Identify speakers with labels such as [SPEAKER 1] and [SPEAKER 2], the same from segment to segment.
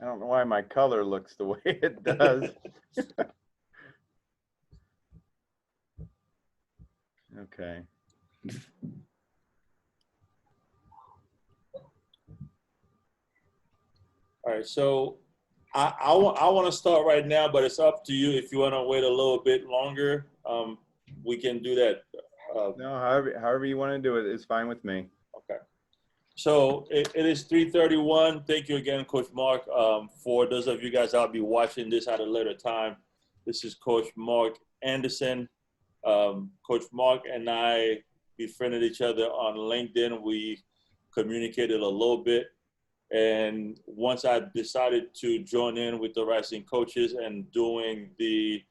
[SPEAKER 1] I don't know why my color looks the way it does. Okay.
[SPEAKER 2] All right, so I want to start right now, but it's up to you. If you want to wait a little bit longer, we can do that.
[SPEAKER 1] No, however you want to do it is fine with me.
[SPEAKER 2] Okay. So it is 3:31. Thank you again, Coach Mark. For those of you guys that'll be watching this at a later time, this is Coach Mark Anderson. Coach Mark and I befriended each other on LinkedIn. We communicated a little bit. And once I decided to join in with the Rising Coaches and doing the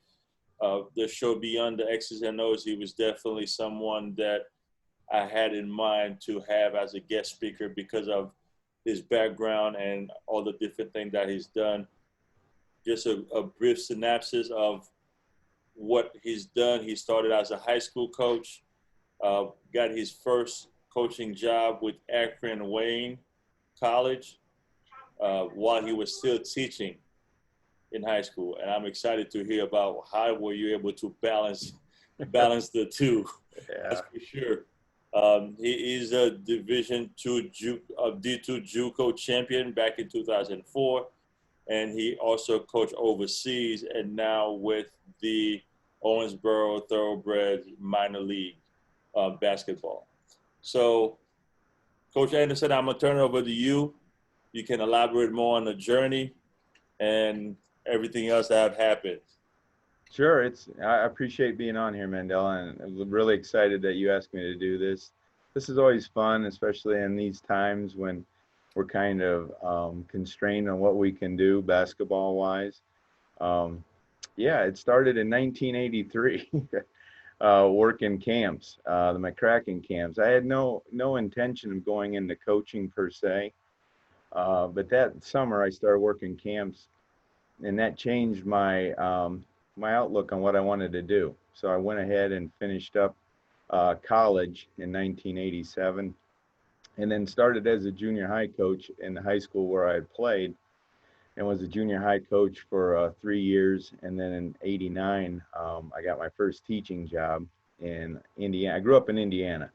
[SPEAKER 2] show Beyond the X's and O's, he was definitely someone that I had in mind to have as a guest speaker because of his background and all the different things that he's done. Just a brief synopsis of what he's done. He started as a high school coach, got his first coaching job with Akron Wayne College while he was still teaching in high school. And I'm excited to hear about how were you able to balance the two.
[SPEAKER 1] Yeah.
[SPEAKER 2] That's for sure. He is a D2 JUCO champion back in 2004, and he also coached overseas and now with the Owensboro Thoroughbred minor league basketball. So, Coach Anderson, I'm gonna turn it over to you. You can elaborate more on the journey and everything else that have happened.
[SPEAKER 1] Sure. I appreciate being on here, Mandela, and I'm really excited that you asked me to do this. This is always fun, especially in these times when we're kind of constrained on what we can do basketball wise. Um, yeah, it started in 1983. Working camps, the McCracken camps. I had no intention of going into coaching per se, but that summer I started working camps, and that changed my outlook on what I wanted to do. So I went ahead and finished up college in 1987, and then started as a junior high coach in the high school where I had played, and was a junior high coach for 3 years. And then in '89, I got my first teaching job in Indiana. I grew up in Indiana,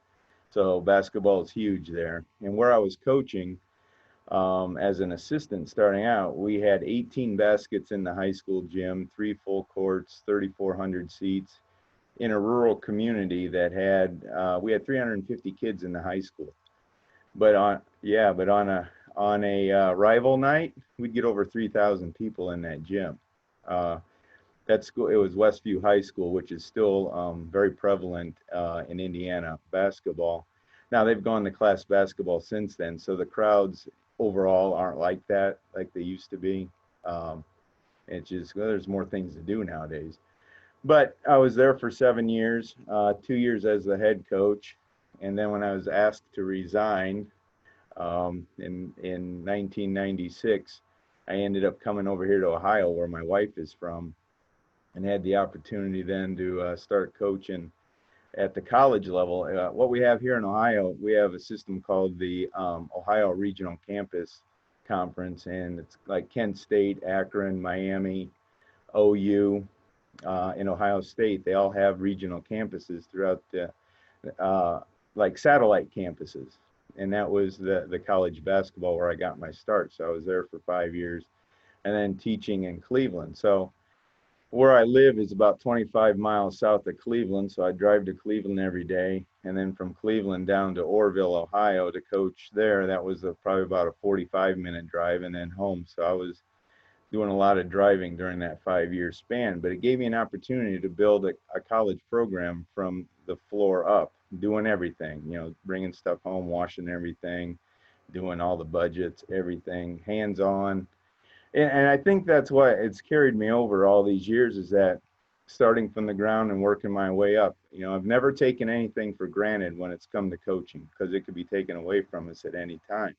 [SPEAKER 1] so basketball is huge there. And where I was coaching as an assistant starting out, we had 18 baskets in the high school gym, 3 full courts, 3,400 seats in a rural community that had, we had 350 kids in the high school. But on a rival night, we'd get over 3,000 people in that gym. Uh, that school, it was Westview High School, which is still very prevalent in Indiana basketball. Now they've gone to class basketball since then, so the crowds overall aren't like that, like they used to be. Um, it's just, well, there's more things to do nowadays. But I was there for 7 years, 2 years as the head coach, and then when I was asked to resign in 1996, I ended up coming over here to Ohio, where my wife is from, and had the opportunity then to start coaching at the college level. What we have here in Ohio, we have a system called the Ohio Regional Campus Conference, and it's like Kent State, Akron, Miami, OU, in Ohio State. They all have regional campuses throughout the, like satellite campuses. And that was the college basketball where I got my start. So I was there for 5 years, and then teaching in Cleveland. So where I live is about 25 miles south of Cleveland, so I drive to Cleveland every day, and then from Cleveland down to Orrville, Ohio, to coach there. That was probably about a 45-minute drive, and then home. So I was doing a lot of driving during that 5 year span, but it gave me an opportunity to build a college program from the floor up, doing everything, bringing stuff home, washing everything, doing all the budgets, everything hands on. And I think that's what it's carried me over all these years, is that starting from the ground and working my way up. I've never taken anything for granted when it's come to coaching, because it could be taken away from us at any time,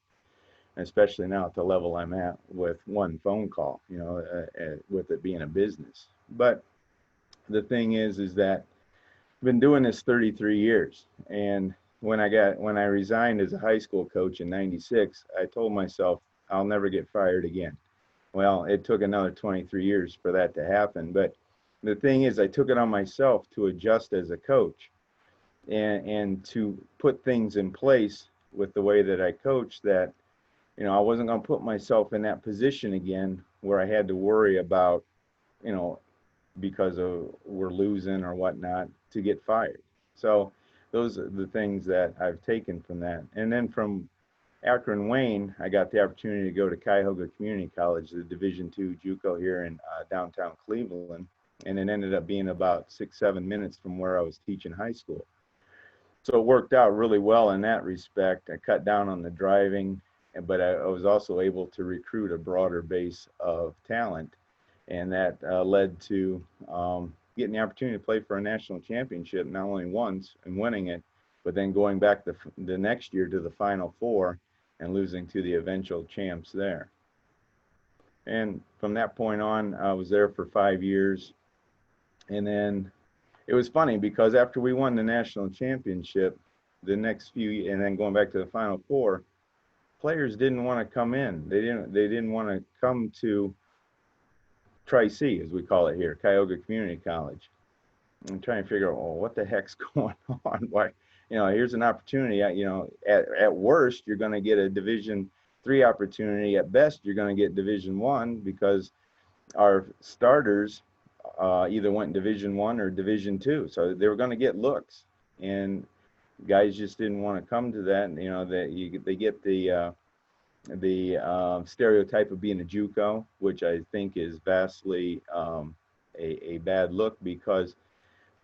[SPEAKER 1] especially now at the level I'm at with one phone call, with it being a business. But the thing is that I've been doing this 33 years. And when I resigned as a high school coach in '96, I told myself I'll never get fired again. Well, it took another 23 years for that to happen. But the thing is, I took it on myself to adjust as a coach and to put things in place with the way that I coach that, I wasn't going to put myself in that position again where I had to worry about, you know, because of we're losing or whatnot to get fired. So those are the things that I've taken from that. And then from Akron Wayne, I got the opportunity to go to Cuyahoga Community College, the Division II JUCO here in downtown Cleveland, and it ended up being about 6-7 minutes from where I was teaching high school. So it worked out really well in that respect. I cut down on the driving, but I was also able to recruit a broader base of talent, and that led to getting the opportunity to play for a national championship, not only once and winning it, but then going back the next year to the Final Four and losing to the eventual champs there. And from that point on, I was there for 5 years. And then it was funny because after we won the national championship, the next few, and then going back to the Final Four, players didn't want to come in. They didn't want to come to Tri-C, as we call it here, Cuyahoga Community College. I'm trying to figure out, well, what the heck's going on? Why, here's an opportunity. At worst, you're going to get a Division III opportunity. At best, you're going to get Division I because our starters either went Division I or Division II, so they were going to get looks, and guys just didn't want to come to that. They get the stereotype of being a JUCO, which I think is vastly a bad look, because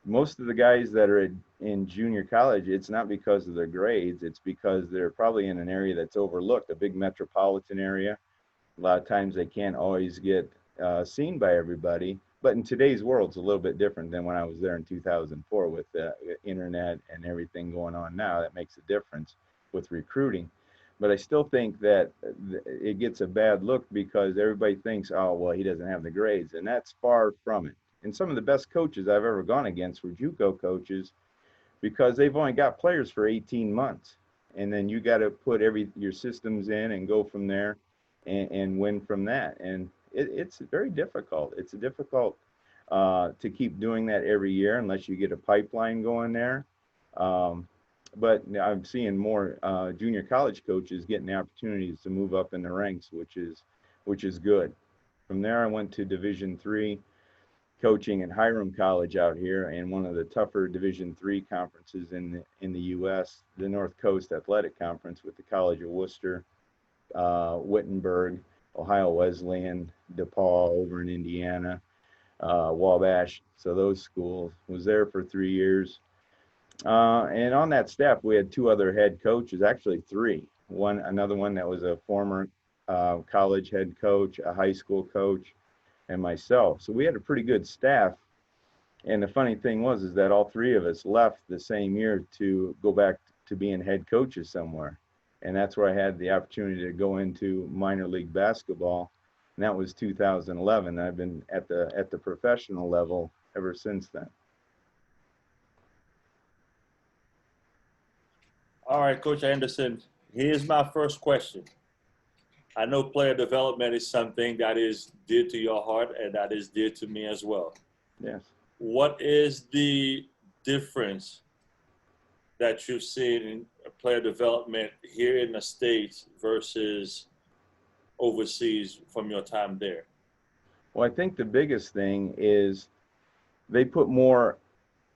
[SPEAKER 1] most of the guys that are in junior college, it's not because of their grades, it's because they're probably in an area that's overlooked, a big metropolitan area. A lot of times they can't always get seen by everybody. But in today's world, it's a little bit different than when I was there in 2004 with the internet and everything going on now. That makes a difference with recruiting. But I still think that it gets a bad look because everybody thinks, oh, well, he doesn't have the grades. And that's far from it. And some of the best coaches I've ever gone against were JUCO coaches because they've only got players for 18 months. And then you got to put your systems in and go from there and win from that. And it's very difficult. It's difficult to keep doing that every year unless you get a pipeline going there. But I'm seeing more junior college coaches getting the opportunities to move up in the ranks, which is good. From there, I went to Division III, coaching at Hiram College out here, and one of the tougher Division III conferences in the U.S., the North Coast Athletic Conference, with the College of Worcester, Wittenberg, Ohio Wesleyan, DePaul over in Indiana, Wabash. So those schools. Was there for 3 years. And on that staff, we had two other head coaches, actually three. Another one that was a former college head coach, a high school coach, and myself. So we had a pretty good staff. And the funny thing is that all three of us left the same year to go back to being head coaches somewhere. And that's where I had the opportunity to go into minor league basketball. And that was 2011. I've been at the professional level ever since then.
[SPEAKER 2] All right, Coach Anderson, here's my first question. I know player development is something that is dear to your heart and that is dear to me as well.
[SPEAKER 1] Yes.
[SPEAKER 2] What is the difference that you've seen in player development here in the States versus overseas from your time there?
[SPEAKER 1] Well, I think the biggest thing is they put more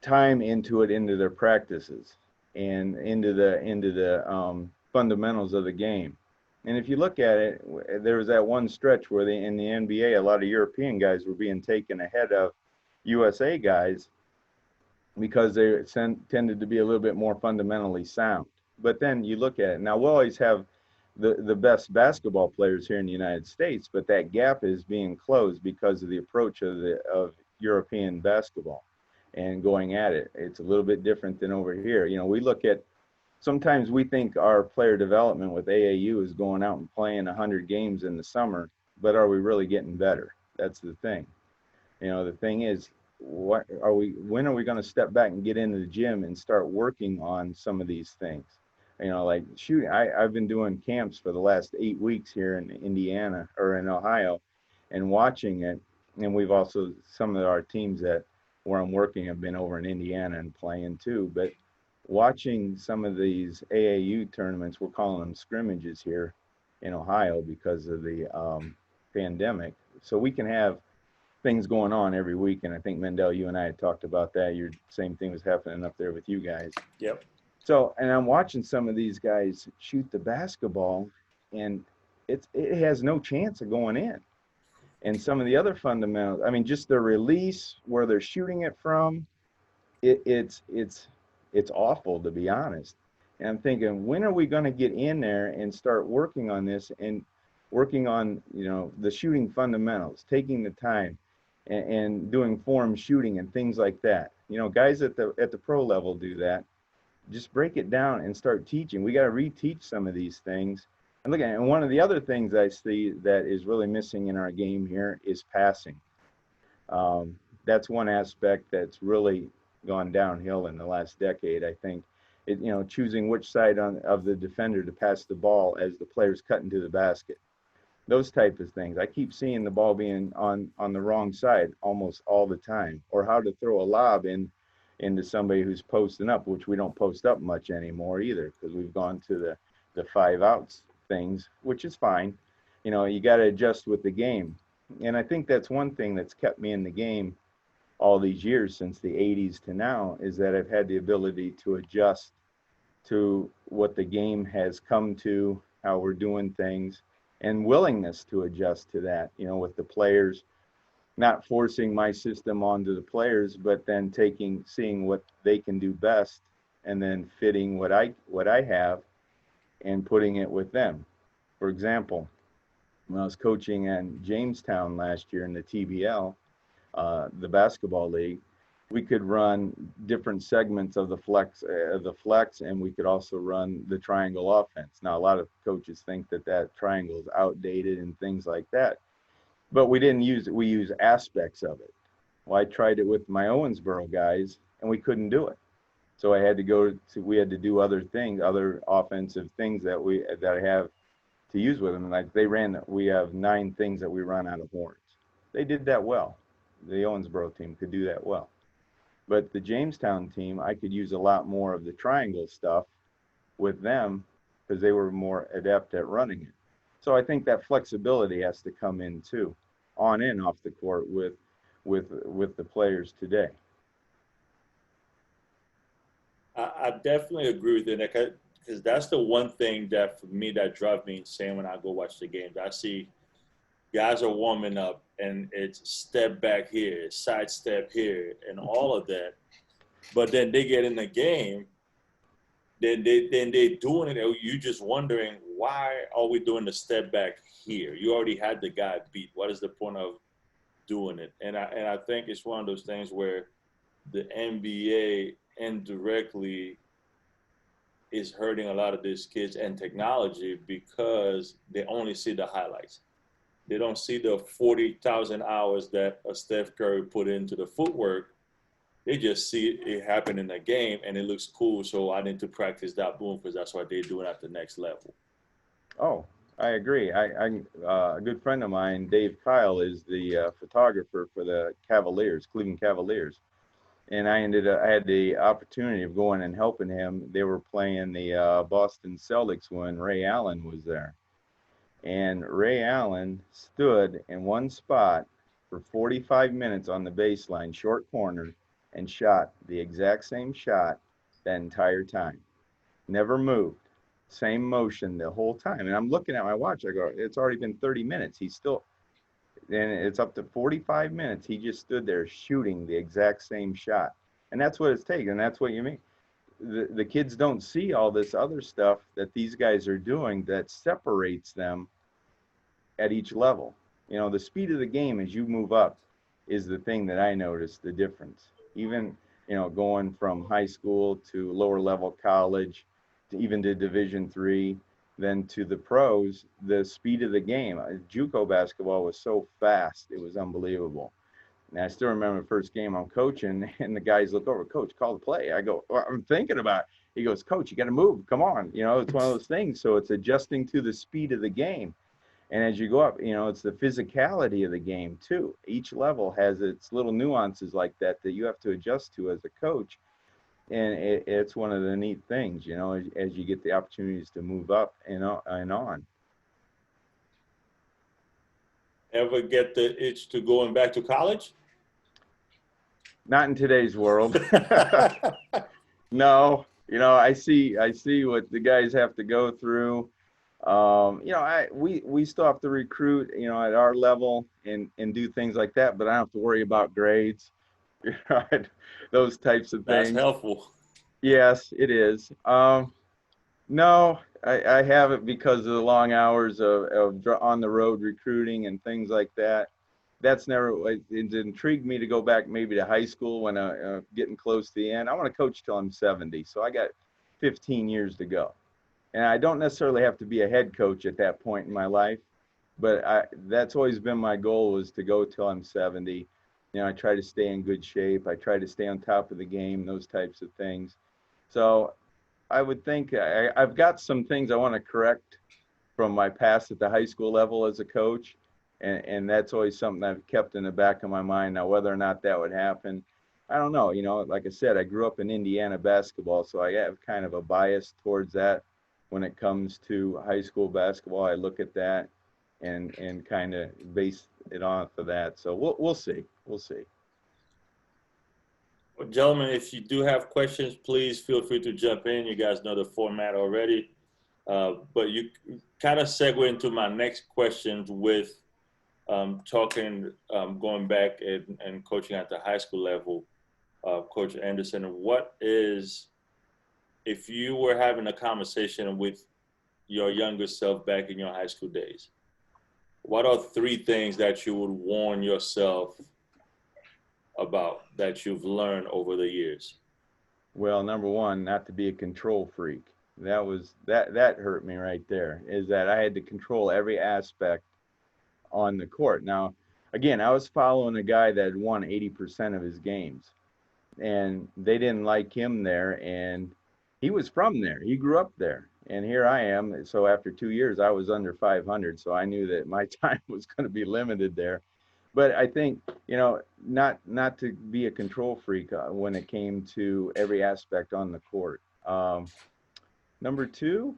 [SPEAKER 1] time into their practices and into the fundamentals of the game. And if you look at it, there was that one stretch where in the NBA, a lot of European guys were being taken ahead of USA guys because they tended to be a little bit more fundamentally sound. But then you look at it, now we'll always have the best basketball players here in the United States, but that gap is being closed because of the approach of European basketball and going at it. It's a little bit different than over here. We look at, sometimes we think our player development with AAU is going out and playing 100 games in the summer, but are we really getting better? That's the thing. The thing is, when are we going to step back and get into the gym and start working on some of these things? Like shooting. I've been doing camps for the last 8 weeks here in Indiana or in Ohio, and watching it. And we've also, some of our teams that where I'm working have been over in Indiana and playing too. But watching some of these AAU tournaments, we're calling them scrimmages here in Ohio because of the pandemic. So we can have things going on every week. And I think Mendel, you and I had talked about that. Your same thing was happening up there with you guys.
[SPEAKER 2] Yep.
[SPEAKER 1] So, and I'm watching some of these guys shoot the basketball, and it has no chance of going in. And some of the other fundamentals, I mean, just the release, where they're shooting it from, it's awful, to be honest. And I'm thinking, when are we going to get in there and start working on this and working on, you know, the shooting fundamentals, taking the time and doing form shooting and things like that. You know, guys at the pro level do that. Just break it down and start teaching. We got to reteach some of these things. And look, and one of the other things I see that is really missing in our game here is passing. That's one aspect that's really gone downhill in the last decade. I think it, you know, choosing which side of the defender to pass the ball as the player's cutting to the basket. Those type of things. I keep seeing the ball being on the wrong side almost all the time, or how to throw a lob into somebody who's posting up, which we don't post up much anymore either, because we've gone to the 5 outs things, which is fine. You know, you got to adjust with the game. And I think that's one thing that's kept me in the game all these years since the 80s to now, is that I've had the ability to adjust to what the game has come to, how we're doing things, and willingness to adjust to that, you know, with the players, not forcing my system onto the players, but then seeing what they can do best, and then fitting what I have and putting it with them. For example, when I was coaching at Jamestown last year in the TBL, the basketball league, we could run different segments of the flex, and we could also run the triangle offense. Now, a lot of coaches think that triangle is outdated and things like that, but we didn't use it. We use aspects of it. Well, I tried it with my Owensboro guys, and we couldn't do it. So we had to do other things, other offensive things that I have to use with them. Like we have 9 things that we run out of horns. They did that well. The Owensboro team could do that well. But the Jamestown team, I could use a lot more of the triangle stuff with them because they were more adept at running it. So I think that flexibility has to come in too, on and off the court with the players today.
[SPEAKER 2] I definitely agree with you, Nick, because that's the one thing that for me that drives me insane when I go watch the games. I see guys are warming up, and it's step back here, side step here, and all of that. But then they get in the game, then they're doing it. You just wondering, why are we doing the step back here? You already had the guy beat. What is the point of doing it? And I think it's one of those things where the NBA indirectly is hurting a lot of these kids and technology because they only see the highlights. They don't see the 40,000 hours that a Steph Curry put into the footwork. They just see it happen in the game, and it looks cool. So I need to practice that boom because that's what they're doing at the next level.
[SPEAKER 1] Oh, I agree. A good friend of mine, Dave Kyle, is the photographer for the Cavaliers, Cleveland Cavaliers. And I had the opportunity of going and helping him. They were playing the Boston Celtics when Ray Allen was there. And Ray Allen stood in one spot for 45 minutes on the baseline, short corner, and shot the exact same shot the entire time. Never moved. Same motion the whole time. And I'm looking at my watch. I go, it's already been 30 minutes. He's still, and it's up to 45 minutes. He just stood there shooting the exact same shot. And that's what it's taken. That's what you mean. The kids don't see all this other stuff that these guys are doing that separates them at each level. You know, the speed of the game as you move up is the thing that I noticed the difference. Even, you know, going from high school to lower level college, to even to Division III, then to the pros, the speed of the game. JUCO basketball was so fast, it was unbelievable. And I still remember the first game I'm coaching, and the guys look over, Coach, call the play. I go, well, I'm thinking about it. He goes, Coach, you got to move. Come on. You know, it's one of those things. So it's adjusting to the speed of the game. And as you go up, it's the physicality of the game too. Each level has its little nuances like that you have to adjust to as a coach. And it's one of the neat things, as you get the opportunities to move up and on.
[SPEAKER 2] Ever get the itch to going back to college?
[SPEAKER 1] Not in today's world. No, I see what the guys have to go through. We still have to recruit, at our level and do things like that, but I don't have to worry about grades, those types of things.
[SPEAKER 2] That's helpful.
[SPEAKER 1] Yes, it is. No, I haven't because of the long hours of on the road recruiting and things like that. That's never, it intrigued me to go back maybe to high school when getting close to the end. I want to coach till I'm 70, so I got 15 years to go. And I don't necessarily have to be a head coach at that point in my life, but that's always been my goal, was to go till I'm 70. I try to stay in good shape. I try to stay on top of the game, those types of things. So I would think I've got some things I want to correct from my past at the high school level as a coach. And that's always something I've kept in the back of my mind. Now, whether or not that would happen, I don't know. Like I said, I grew up in Indiana basketball, so I have kind of a bias towards that. When it comes to high school basketball, I look at that and kind of base it off of that. So we'll see. We'll see.
[SPEAKER 2] Well, gentlemen, if you do have questions, please feel free to jump in. You guys know the format already. But you kind of segue into my next questions with going back and coaching at the high school level. Coach Anderson, if you were having a conversation with your younger self back in your high school days, what are 3 things that you would warn yourself about that you've learned over the years?
[SPEAKER 1] Well, number one, not to be a control freak. That hurt me right there, is that I had to control every aspect on the court. Now, again, I was following a guy that had won 80% of his games, and they didn't like him there, and he was from there. He grew up there. And here I am. So after 2 years, I was under 500. So I knew that my time was going to be limited there. But I think, not to be a control freak when it came to every aspect on the court. Number 2,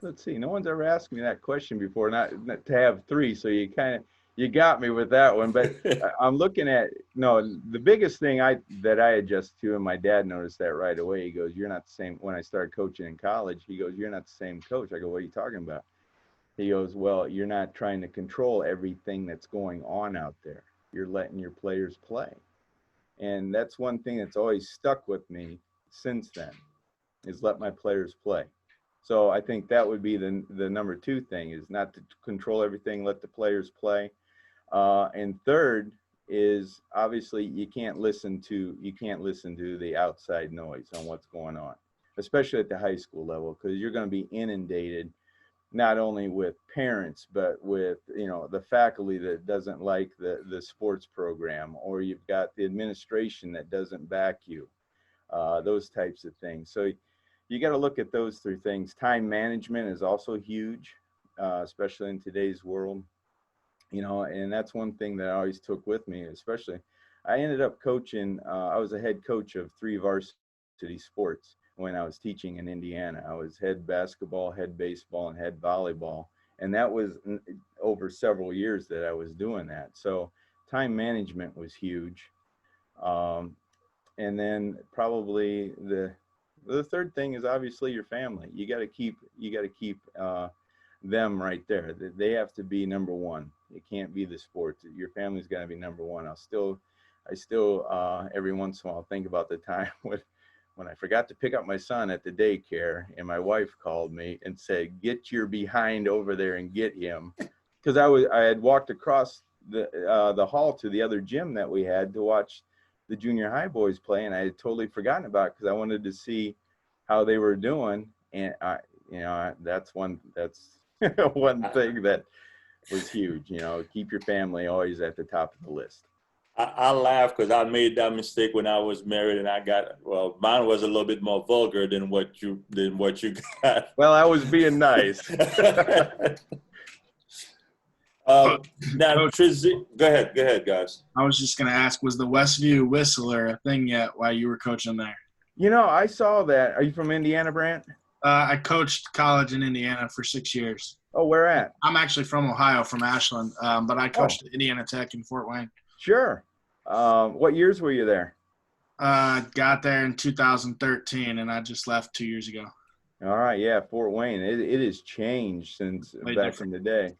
[SPEAKER 1] let's see. No one's ever asked me that question before, not to have 3. So you got me with that one. But I'm looking at, the biggest thing that I adjust to, and my dad noticed that right away. He goes, "You're not the same." When I started coaching in college, he goes, "You're not the same coach." I go, "What are you talking about?" He goes, "Well, you're not trying to control everything that's going on out there. You're letting your players play." And that's one thing that's always stuck with me since then, is let my players play. So I think that would be the number 2 thing, is not to control everything, let the players play. And third is, obviously you can't listen to the outside noise on what's going on, especially at the high school level, because you're going to be inundated not only with parents, but with, the faculty that doesn't like the sports program, or you've got the administration that doesn't back you, those types of things. So you got to look at those 3 things. Time management is also huge, especially in today's world. And that's one thing that I always took with me, especially. I ended up coaching, I was a head coach of 3 varsity sports when I was teaching in Indiana. I was head basketball, head baseball, and head volleyball. And that was over several years that I was doing that. So time management was huge. And then probably the third thing is obviously your family. You got to keep them right there. They have to be number 1. It can't be the sports. Your family's got to be number 1. I still every once in a while think about the time when I forgot to pick up my son at the daycare, and my wife called me and said, "Get your behind over there and get him," because I had walked across the hall to the other gym that we had to watch the junior high boys play, and I had totally forgotten about it because I wanted to see how they were doing. And that's one thing that was huge. Keep your family always at the top of the list.
[SPEAKER 2] I laugh because I made that mistake when I was married, and mine was a little bit more vulgar than what you got.
[SPEAKER 1] Well, I was being nice.
[SPEAKER 2] Um, now,
[SPEAKER 3] Coach,
[SPEAKER 2] go ahead, guys.
[SPEAKER 3] I was just going to ask, was the Westview Whistler a thing yet while you were coaching there?
[SPEAKER 1] You know, I saw that. Are you from Indiana, Brant?
[SPEAKER 3] I coached college in Indiana for 6 years.
[SPEAKER 1] Oh, where at?
[SPEAKER 3] I'm actually from Ohio, from Ashland, but I coached at Indiana Tech in Fort Wayne.
[SPEAKER 1] Sure. What years were you there?
[SPEAKER 3] Got there in 2013, and I just left 2 years ago.
[SPEAKER 1] All right, yeah, Fort Wayne. It has changed since
[SPEAKER 3] Way
[SPEAKER 1] back
[SPEAKER 3] different.
[SPEAKER 1] in the day.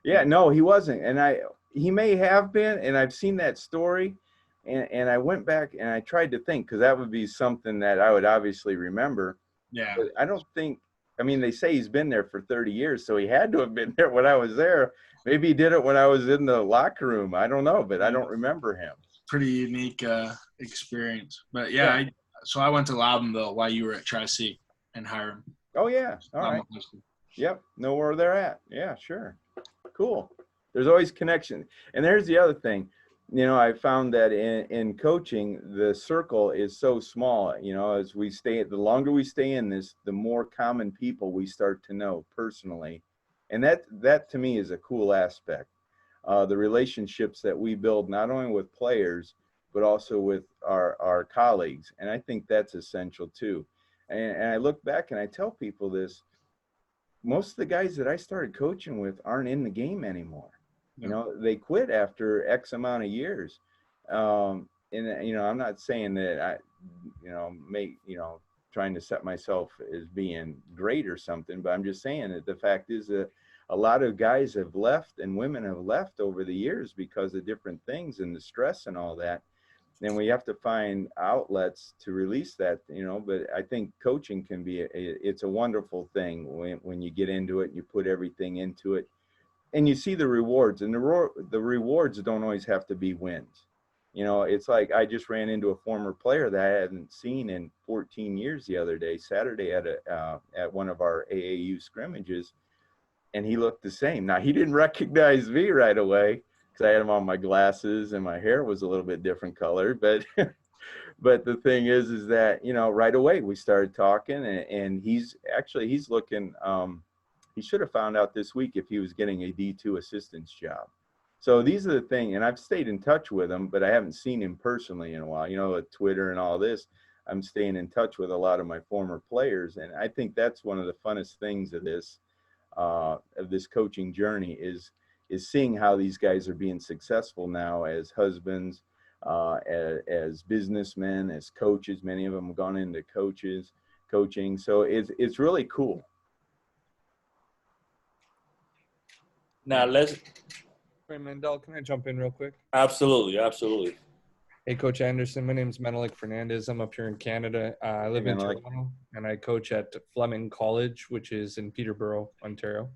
[SPEAKER 1] Yeah, no, he wasn't, and he may have been, and I've seen that story, and I went back and I tried to think because that would be something that I would obviously remember.
[SPEAKER 3] Yeah.
[SPEAKER 1] But I don't think. I mean, they say he's been there for 30 years, so he had to have been there when I was there. Maybe he did it when I was in the locker room. I don't know, but I don't remember him.
[SPEAKER 3] Pretty unique experience. But, yeah, so I went to Loudonville while you were at Tri-C in Hiram.
[SPEAKER 1] Oh yeah, all right. Yep, know where they're at. Yeah, sure. Cool. There's always connection. And there's the other thing. You know, I found that in coaching, the circle is so small. You know, as we stay, the longer we stay in this, the more common people we start to know personally. And that to me is a cool aspect. The relationships that we build, not only with players, but also with our colleagues. And I think that's essential too. And I look back and I tell people this, most of the guys that I started coaching with aren't in the game anymore. You know, they quit after X amount of years. And, you know, I'm not saying that trying to set myself as being great or something, but I'm just saying that the fact is that a lot of guys have left and women have left over the years because of different things and the stress and all that. And we have to find outlets to release that, you know, but I think coaching can be, it's a wonderful thing when you get into it and you put everything into it and you see the rewards, and the rewards don't always have to be wins. You know, it's like I just ran into a former player that I hadn't seen in 14 years the other day, Saturday at one of our AAU scrimmages, and he looked the same. Now, he didn't recognize me right away because I had him on my glasses and my hair was a little bit different color, but but the thing is that, you know, right away we started talking, and he's looking, he should have found out this week if he was getting a D2 assistant's job. So these are the things, and I've stayed in touch with him, but I haven't seen him personally in a while. You know, with Twitter and all this, I'm staying in touch with a lot of my former players, and I think that's one of the funnest things of this coaching journey is seeing how these guys are being successful now as husbands, as businessmen, as coaches. Many of them have gone into coaching. So it's really cool.
[SPEAKER 2] Now let's.
[SPEAKER 4] Hey, Mandel, can I jump in real quick?
[SPEAKER 2] Absolutely.
[SPEAKER 4] Hey, Coach Anderson. My name is Menelik Fernandez. I'm up here in Canada. I live in
[SPEAKER 1] Menelik.
[SPEAKER 4] Toronto, and I coach at Fleming College, which is in Peterborough, Ontario.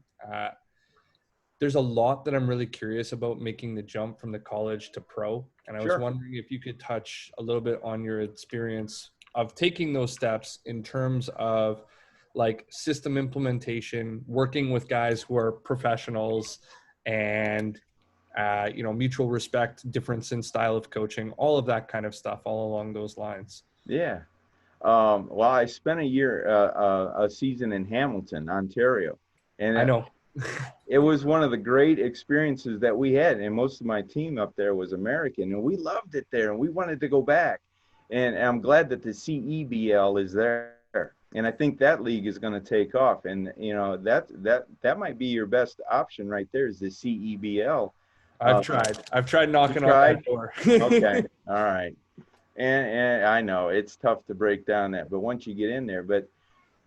[SPEAKER 4] There's a lot that I'm really curious about making the jump from the college to pro, and I was
[SPEAKER 1] Sure.
[SPEAKER 4] wondering if you could touch a little bit on your experience of taking those steps in terms of like system implementation, working with guys who are professionals, and you know, mutual respect, difference in style of coaching, all of that kind of stuff, all along those lines.
[SPEAKER 1] Yeah. Well, I spent a season in Hamilton, Ontario, and
[SPEAKER 4] I know.
[SPEAKER 1] it was one of the great experiences that we had. And most of my team up there was American, and we loved it there, and we wanted to go back. And I'm glad that the CEBL is there. And I think that league is going to take off. And, you know, that might be your best option right there is the CEBL.
[SPEAKER 4] I've tried knocking on that door.
[SPEAKER 1] Okay. All right. And I know it's tough to break down that, but once you get in there, but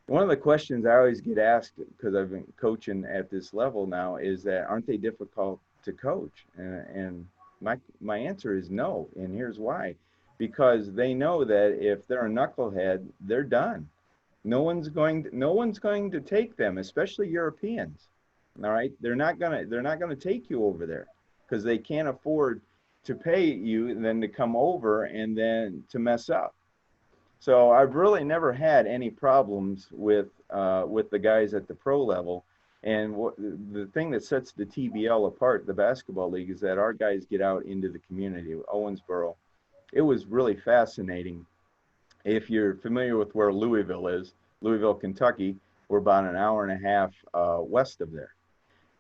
[SPEAKER 1] one of the questions I always get asked, because I've been coaching at this level now, is that aren't they difficult to coach? And my answer is no. And here's why. Because they know that if they're a knucklehead, they're done. No one's going to take them, especially Europeans. All right. They're not gonna take you over there because they can't afford to pay you and then to come over and then to mess up. So I've really never had any problems with the guys at the pro level. And the thing that sets the TBL apart, the basketball league, is that our guys get out into the community. Owensboro, it was really fascinating. If you're familiar with where Louisville is, Louisville, Kentucky, we're about an hour and a half west of there.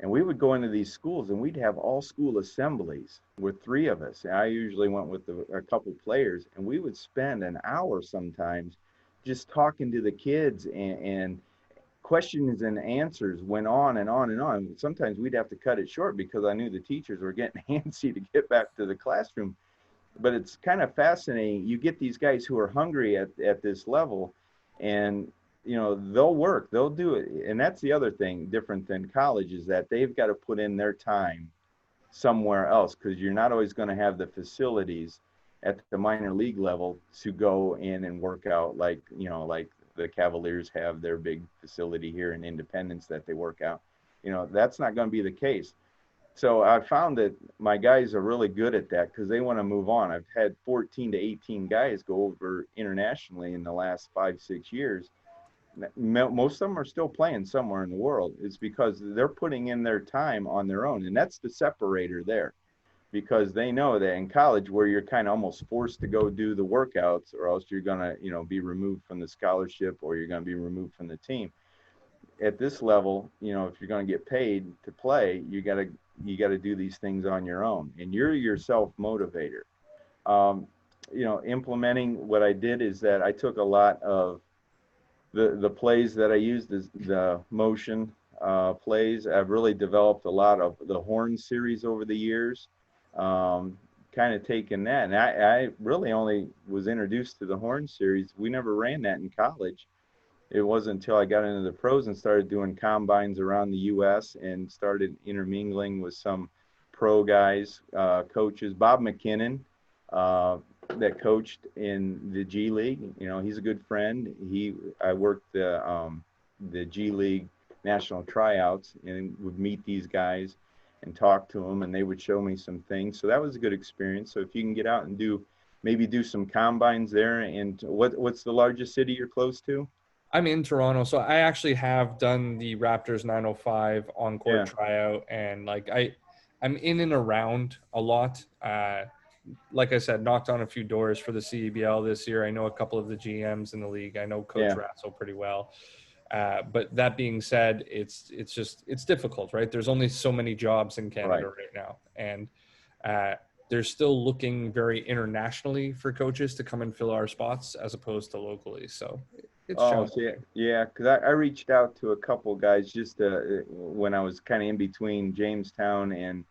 [SPEAKER 1] And we would go into these schools and we'd have all school assemblies with 3 of us. And I usually went with a couple players, and we would spend an hour sometimes just talking to the kids, and questions and answers went on and on and on. Sometimes we'd have to cut it short because I knew the teachers were getting antsy to get back to the classroom. But it's kind of fascinating. You get these guys who are hungry at this level, and they'll work, they'll do it. And that's the other thing different than college, is that they've got to put in their time somewhere else, because you're not always going to have the facilities at the minor league level to go in and work out like the Cavaliers have their big facility here in Independence that they work out. That's not going to be the case. So I found that my guys are really good at that because they want to move on. I've had 14 to 18 guys go over internationally in the last 5-6 years. Most of them are still playing somewhere in the world. It's because they're putting in their time on their own. And that's the separator there, because they know that in college, where you're kind of almost forced to go do the workouts, or else you're going to, be removed from the scholarship, or you're going to be removed from the team. At this level, if you're going to get paid to play, you got to do these things on your own, and you're your self motivator. Implementing what I did is that I took a lot of the plays that I used, the motion plays. I've really developed a lot of the horn series over the years, kind of taken that. And I really only was introduced to the horn series. We never ran that in college. It wasn't until I got into the pros and started doing combines around the U.S. and started intermingling with some pro guys, coaches. Bob McKinnon, that coached in the G League, he's a good friend. I worked the G League national tryouts and would meet these guys and talk to them, and they would show me some things. So that was a good experience. So if you can get out and do some combines there. And what's the largest city you're close to?
[SPEAKER 4] I'm in Toronto, so I actually have done the Raptors 905 on-court tryout, and I'm in and around a lot. Like I said, knocked on a few doors for the CEBL this year. I know a couple of the GMs in the league. I know Coach Rassel pretty well. But that being said, it's difficult, right? There's only so many jobs in Canada right now, and they're still looking very internationally for coaches to come and fill our spots as opposed to locally. So it's challenging.
[SPEAKER 1] Yeah, because I reached out to a couple guys just when I was kind of in between Jamestown and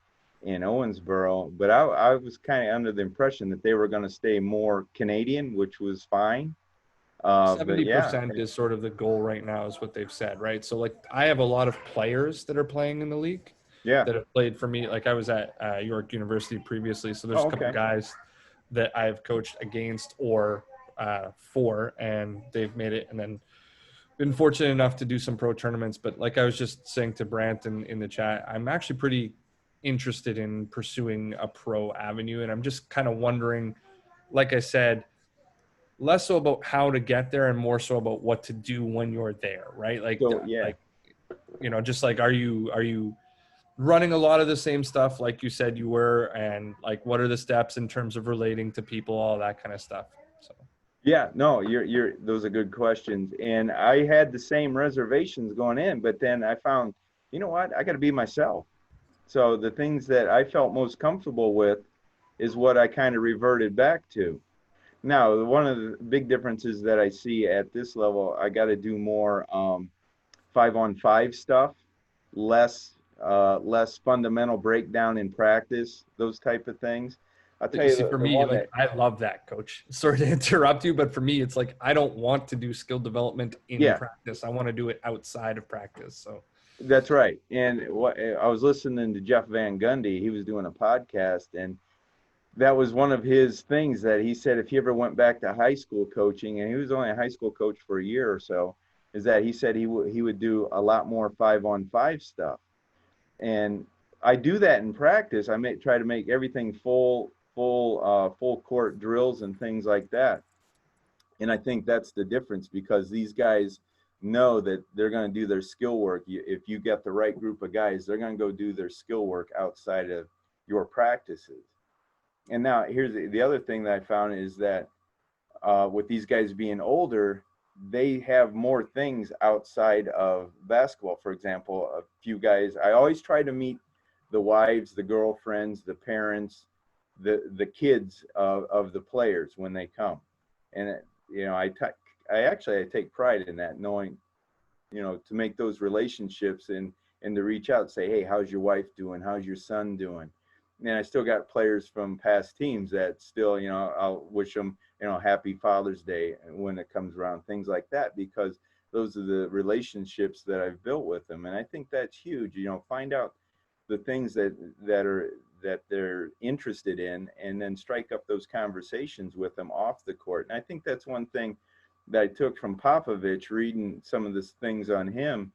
[SPEAKER 1] Owensboro, but I was kind of under the impression that they were going to stay more Canadian, which was fine.
[SPEAKER 4] 70% is sort of the goal right now, is what they've said, right? So I have a lot of players that are playing in the league that have played for me. I was at York University previously, so there's a couple guys that I've coached against or for, and they've made it, and then been fortunate enough to do some pro tournaments. But like I was just saying to Brant in the chat, I'm actually pretty interested in pursuing a pro avenue, and I'm just kind of wondering, like I said, less so about how to get there and more so about what to do when you're there, right? Are you running a lot of the same stuff like you said you were, and what are the steps in terms of relating to people, all that kind of stuff? So those are good questions, and I had the same reservations going in, but then I found, I got to be myself. So the things that I felt most comfortable with is what I kind of reverted back to. Now, one of the big differences that I see at this level, I got to do more 5-on-5 stuff, less fundamental breakdown in practice, those type of things. I'll tell you, for me, I love that, Coach. Sorry to interrupt you, but for me, it's I don't want to do skill development in practice. I want to do it outside of practice. So
[SPEAKER 1] that's right. And I was listening to Jeff Van Gundy. He was doing a podcast, and that was one of his things that he said, if he ever went back to high school coaching, and he was only a high school coach for a year or so, is that he said he would do a lot more 5-on-5 stuff. And I do that in practice. I try to make everything full court drills and things like that. And I think that's the difference, because these guys know that they're going to do their skill work. If you get the right group of guys, they're going to go do their skill work outside of your practices. And now here's the other thing that I found is that with these guys being older, they have more things outside of basketball. For example, a few guys, I always try to meet the wives, the girlfriends, the parents, the kids of the players when they come. And, you know, I take pride in that, knowing, you know, to make those relationships and to reach out and say, hey, how's your wife doing? How's your son doing? And I still got players from past teams that still, you know, I'll wish them, you know, happy Father's Day when it comes around, things like that, because those are the relationships that I've built with them. And I think that's huge. You know, find out the things that they're interested in, and then strike up those conversations with them off the court. And I think that's one thing that I took from Popovich, reading some of the things on him,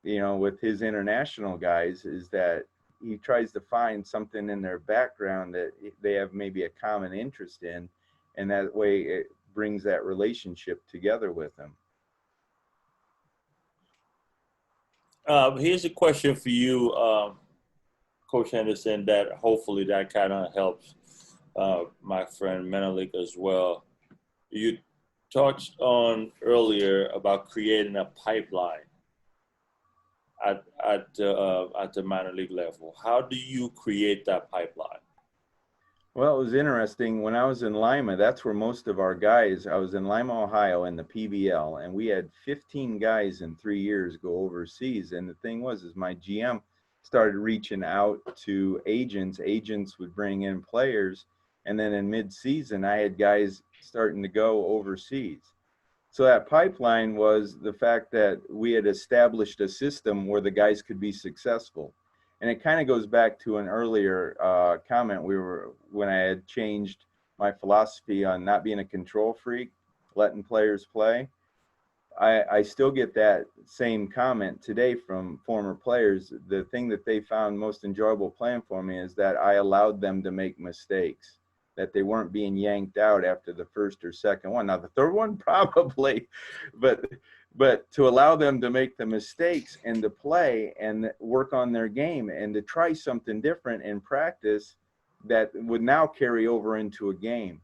[SPEAKER 1] you know, with his international guys, is that he tries to find something in their background that they have maybe a common interest in, and that way it brings that relationship together with them.
[SPEAKER 2] Here's a question for you, Coach Henderson, that hopefully that kind of helps my friend Menelik as well. You touched on earlier about creating a pipeline at the minor league level. How do you create that pipeline?
[SPEAKER 1] Well, it was interesting. When I was in Lima, that's where most of our guys, I was in Lima, Ohio in the PBL, and we had 15 guys in 3 years go overseas. And the thing was, is my GM started reaching out to agents. Agents would bring in players. And then in mid-season, I had guys starting to go overseas. So that pipeline was the fact that we had established a system where the guys could be successful. And it kind of goes back to an earlier comment when I had changed my philosophy on not being a control freak, letting players play. I still get that same comment today from former players. The thing that they found most enjoyable playing for me is that I allowed them to make mistakes, that they weren't being yanked out after the first or second one. Now, the third one, probably, but to allow them to make the mistakes and to play and work on their game and to try something different in practice that would now carry over into a game.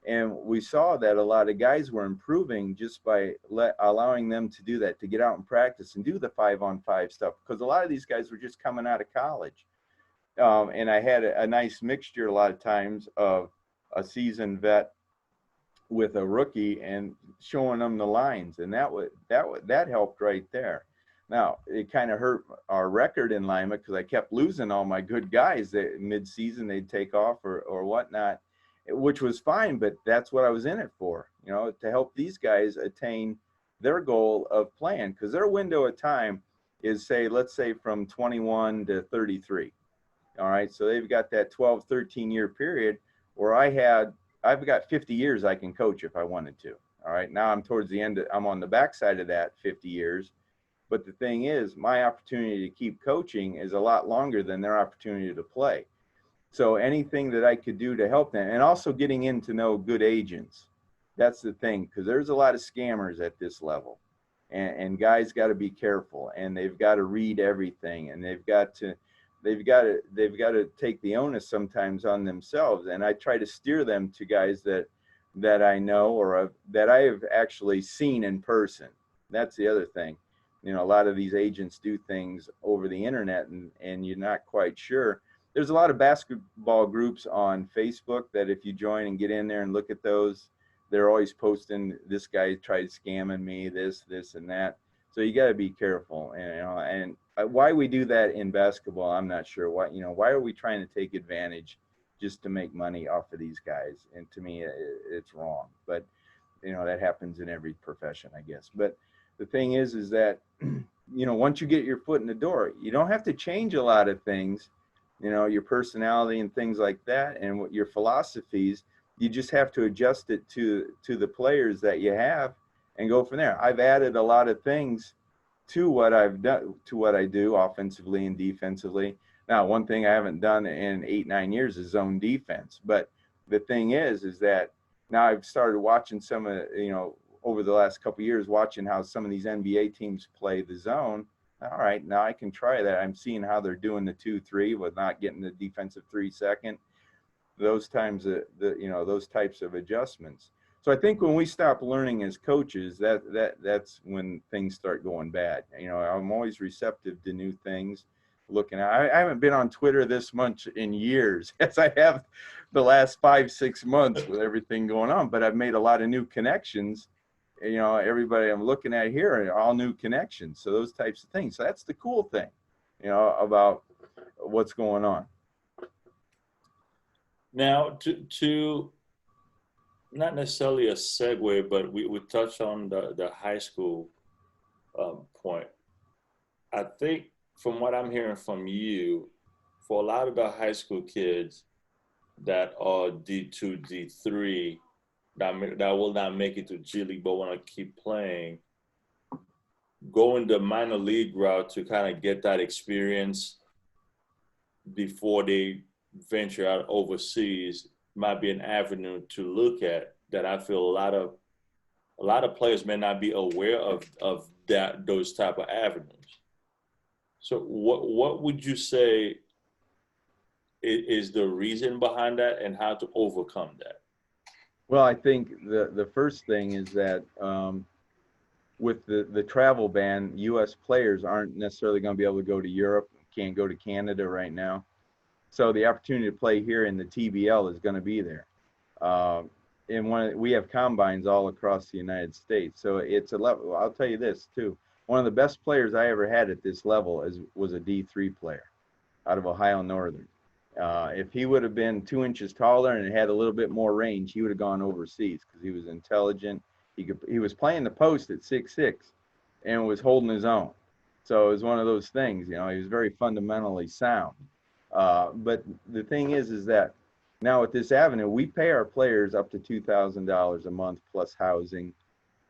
[SPEAKER 1] And we saw that a lot of guys were improving just by allowing them to do that, to get out and practice and do the 5-on-5 stuff, because a lot of these guys were just coming out of college. And I had a nice mixture a lot of times of a seasoned vet with a rookie and showing them the lines, and that helped right there. Now, it kind of hurt our record in Lima because I kept losing all my good guys that mid-season they'd take off or whatnot, which was fine, but that's what I was in it for, you know, to help these guys attain their goal of playing, because their window of time is, let's say from 21 to 33. All right, so they've got that 12, 13-year period where I've got 50 years I can coach if I wanted to. All right, now I'm towards the end, I'm on the backside of that 50 years. But the thing is, my opportunity to keep coaching is a lot longer than their opportunity to play. So anything that I could do to help them, and also getting in to know good agents. That's the thing, because there's a lot of scammers at this level. And guys got to be careful, and they've got to read everything, and they've got to take the onus sometimes on themselves. And I try to steer them to guys that I know or that I have actually seen in person. That's the other thing. You know, a lot of these agents do things over the internet and you're not quite sure. There's a lot of basketball groups on Facebook that if you join and get in there and look at those, they're always posting, this guy tried scamming me, this and that. So you got to be careful. And, you know, and why we do that in basketball, I'm not sure. Why are we trying to take advantage just to make money off of these guys? And to me, it's wrong. But, you know, that happens in every profession, I guess. But the thing is that, you know, once you get your foot in the door, you don't have to change a lot of things, you know, your personality and things like that, and what your philosophies. You just have to adjust it to the players that you have and go from there. I've added a lot of things to what I've done, to what I do offensively and defensively. Now, one thing I haven't done in 8-9 years is zone defense. But the thing is that now I've started watching some of, you know, over the last couple of years, watching how some of these NBA teams play the zone. All right, now I can try that. I'm seeing how they're doing the 2-3 with not getting the defensive 3 second. Those times, those types of adjustments. So I think when we stop learning as coaches, that's when things start going bad. You know, I'm always receptive to new things. I haven't been on Twitter this much in years as I have the last 5-6 months with everything going on, but I've made a lot of new connections. You know, everybody I'm looking at here are all new connections. So those types of things. So that's the cool thing, you know, about what's going on.
[SPEAKER 2] Now, to not necessarily a segue, but we touched on the high school point. I think from what I'm hearing from you, for a lot of the high school kids that are D2, D3, that will not make it to G League but want to keep playing, going the minor league route to kind of get that experience before they venture out overseas might be an avenue to look at, that I feel a lot of players may not be aware of those type of avenues. So what would you say is the reason behind that, and how to overcome that?
[SPEAKER 1] Well, I think the first thing is that with the travel ban, U.S. players aren't necessarily going to be able to go to Europe, can't go to Canada right now. So the opportunity to play here in the TBL is going to be there. And we have combines all across the United States. So it's a level. I'll tell you this too. One of the best players I ever had at this level was a D3 player out of Ohio Northern. If he would have been 2 inches taller and had a little bit more range, he would have gone overseas because he was intelligent. He was playing the post at 6'6" and was holding his own. So it was one of those things, you know, he was very fundamentally sound. But the thing is that now with this avenue, we pay our players up to $2,000 a month plus housing.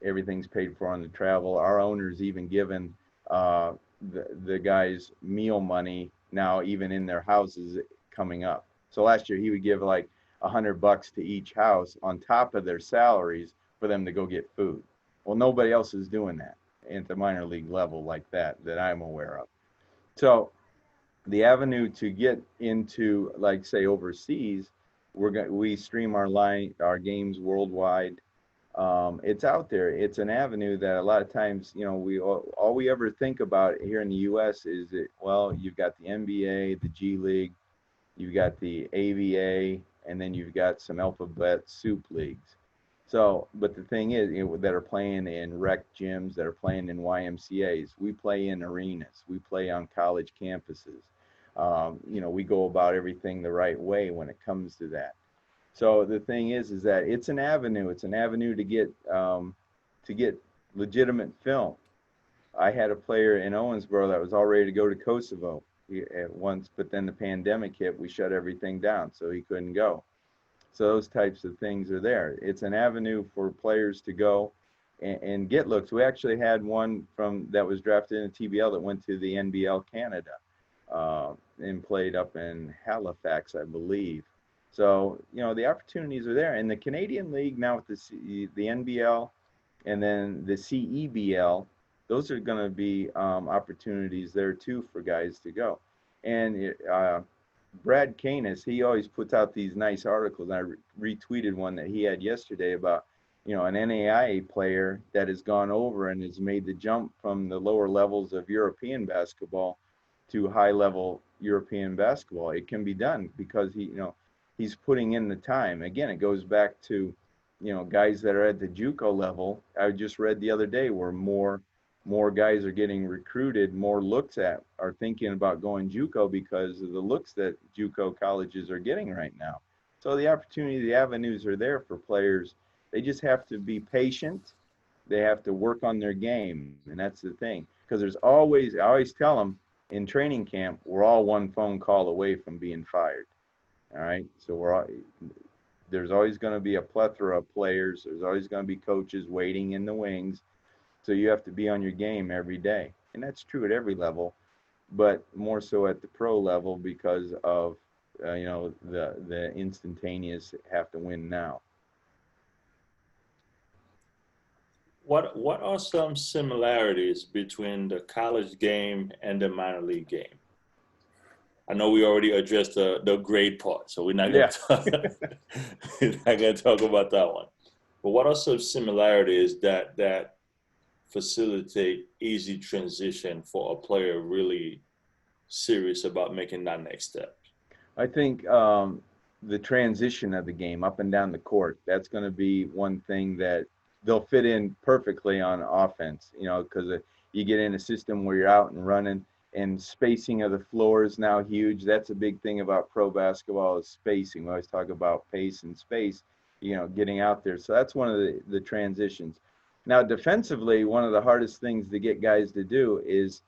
[SPEAKER 1] Everything's paid for on the travel. Our owner's even given the guys meal money now, even in their houses coming up. So last year he would give like $100 to each house on top of their salaries for them to go get food. Well, nobody else is doing that at the minor league level like that I'm aware of. So the avenue to get into, like, say, overseas, we stream our games worldwide. It's out there. It's an avenue that a lot of times, you know, all we ever think about here in the U.S. is that, well, you've got the NBA, the G League, you've got the AVA, and then you've got some alphabet soup leagues. So, but the thing is, you know, that are playing in rec gyms, that are playing in YMCAs, we play in arenas, we play on college campuses. You know, we go about everything the right way when it comes to that. So the thing is that it's an avenue. It's an avenue to get legitimate film. I had a player in Owensboro that was all ready to go to Kosovo at once, but then the pandemic hit. We shut everything down, so he couldn't go. So those types of things are there. It's an avenue for players to go and get looks. We actually had one that was drafted in the TBL that went to the NBL Canada and played up in Halifax, I believe. So, you know, the opportunities are there. And the Canadian League now with the NBL and then the CEBL, those are going to be opportunities there too for guys to go. And Brad Canis, he always puts out these nice articles. I retweeted one that he had yesterday about, you know, an NAIA player that has gone over and has made the jump from the lower levels of European basketball to high-level European basketball. It can be done because he's putting in the time. Again, it goes back to, you know, guys that are at the JUCO level. I just read the other day where more guys are getting recruited, more looks at are thinking about going JUCO because of the looks that JUCO colleges are getting right now. So the opportunity, the avenues are there for players. They just have to be patient. They have to work on their game, and that's the thing. Because I always tell them in training camp, we're all one phone call away from being fired. All right, so there's always going to be a plethora of players. There's always going to be coaches waiting in the wings. So you have to be on your game every day. And that's true at every level, but more so at the pro level because of, you know, the instantaneous have to win now.
[SPEAKER 2] What are some similarities between the college game and the minor league game? I know we already addressed the grade part, so we're not going to talk about that one. But what are some similarities that facilitate easy transition for a player really serious about making that next step?
[SPEAKER 1] I think the transition of the game up and down the court, that's going to be one thing that they'll fit in perfectly on offense, you know, because you get in a system where you're out and running, and spacing of the floor is now huge. That's a big thing about pro basketball is spacing. We always talk about pace and space, you know, getting out there. So that's one of the transitions. Now, defensively, one of the hardest things to get guys to do is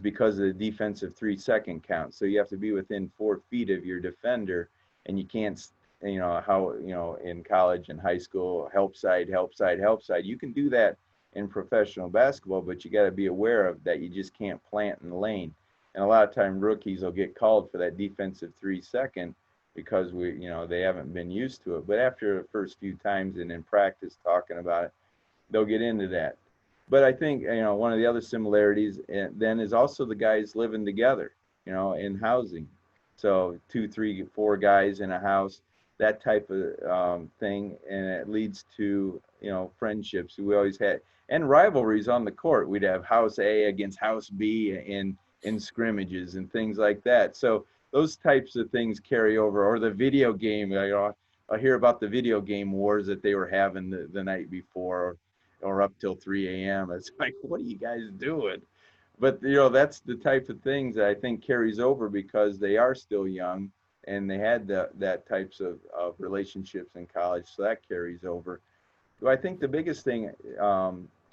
[SPEAKER 1] because of the defensive 3-second count. So you have to be within 4 feet of your defender, and you can't, you know, how, you know, in college and high school, help side, help side, help side. You can do that in professional basketball, but you got to be aware of that. You just can't plant in the lane. And a lot of time rookies will get called for that defensive 3-second because you know, they haven't been used to it. But after the first few times and in practice talking about it, they'll get into that. But I think, you know, one of the other similarities then is also the guys living together, you know, in housing. So 2, 3, 4 guys in a house, that type of thing. And it leads to, you know, friendships. We always had, and rivalries on the court. We'd have house A against house B in scrimmages and things like that. So those types of things carry over. Or the video game, you know, I hear about the video game wars that they were having the night before, or up till 3 a.m. It's like, what are you guys doing? But, you know, that's the type of things that I think carries over because they are still young and they had that types of relationships in college. So that carries over. But I think the biggest thing